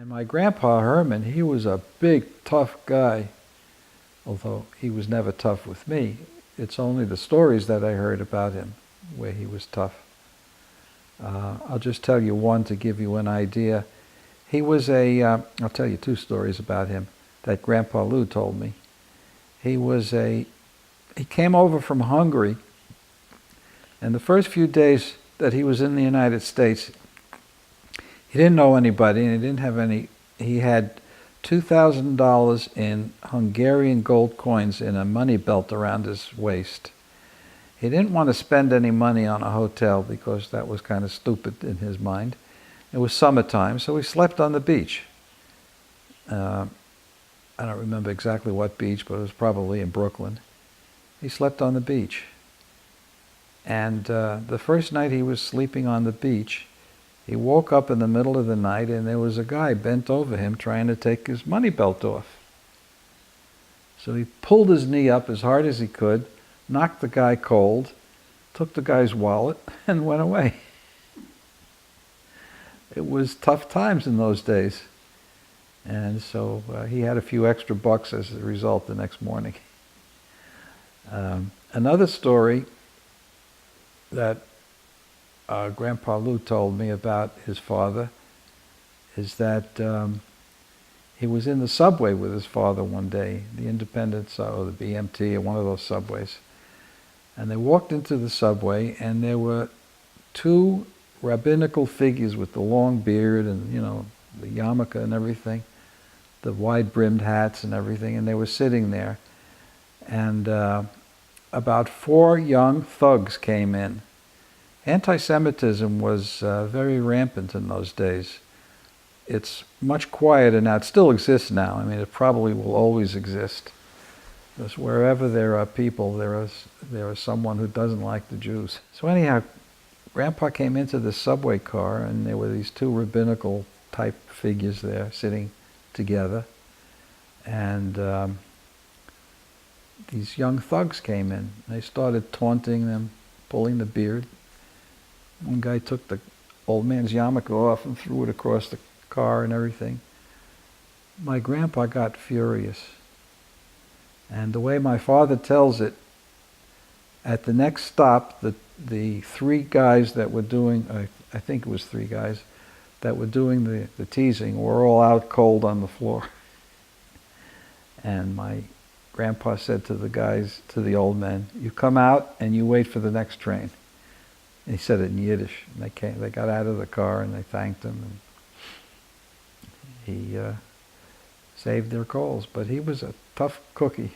And my grandpa Herman, he was a big, tough guy, although he was never tough with me. It's only the stories that I heard about him where he was tough. I'll just tell you one to give you an idea. He was I'll tell you two stories about him that Grandpa Lou told me. He came over from Hungary, and the first few days that he was in the United States, he didn't know anybody, and he didn't have any. He had $2,000 in Hungarian gold coins in a money belt around his waist. He didn't want to spend any money on a hotel because that was kind of stupid in his mind. It was summertime, so he slept on the beach. I don't remember exactly what beach, but it was probably in Brooklyn. He slept on the beach. And the first night he was sleeping on the beach, he woke up in the middle of the night and there was a guy bent over him trying to take his money belt off. So he pulled his knee up as hard as he could, knocked the guy cold, took the guy's wallet, and went away. It was tough times in those days. And so he had a few extra bucks as a result the next morning. Another story that Grandpa Lou told me about his father is that he was in the subway with his father one day, the Independence or the BMT or one of those subways. And they walked into the subway and there were two rabbinical figures with the long beard and, you know, the yarmulke and everything, the wide-brimmed hats and everything, and they were sitting there. And about 4 young thugs came in. Anti-Semitism was very rampant in those days. It's much quieter now. It still exists now. I mean, it probably will always exist. Because wherever there are people, there is someone who doesn't like the Jews. So anyhow, Grandpa came into the subway car, and there were these two rabbinical type figures there sitting together. And these young thugs came in. They started taunting them, pulling the beard. One guy took the old man's yarmulke off and threw it across the car and everything. My grandpa got furious. And the way my father tells it, at the next stop, the 3 guys that were doing, I think it was 3 guys, that were doing the teasing were all out cold on the floor. And my grandpa said to the guys, to the old men, "You come out and you wait for the next train." And he said it in Yiddish. And they got out of the car and they thanked him. And he saved their coals. But he was a tough cookie.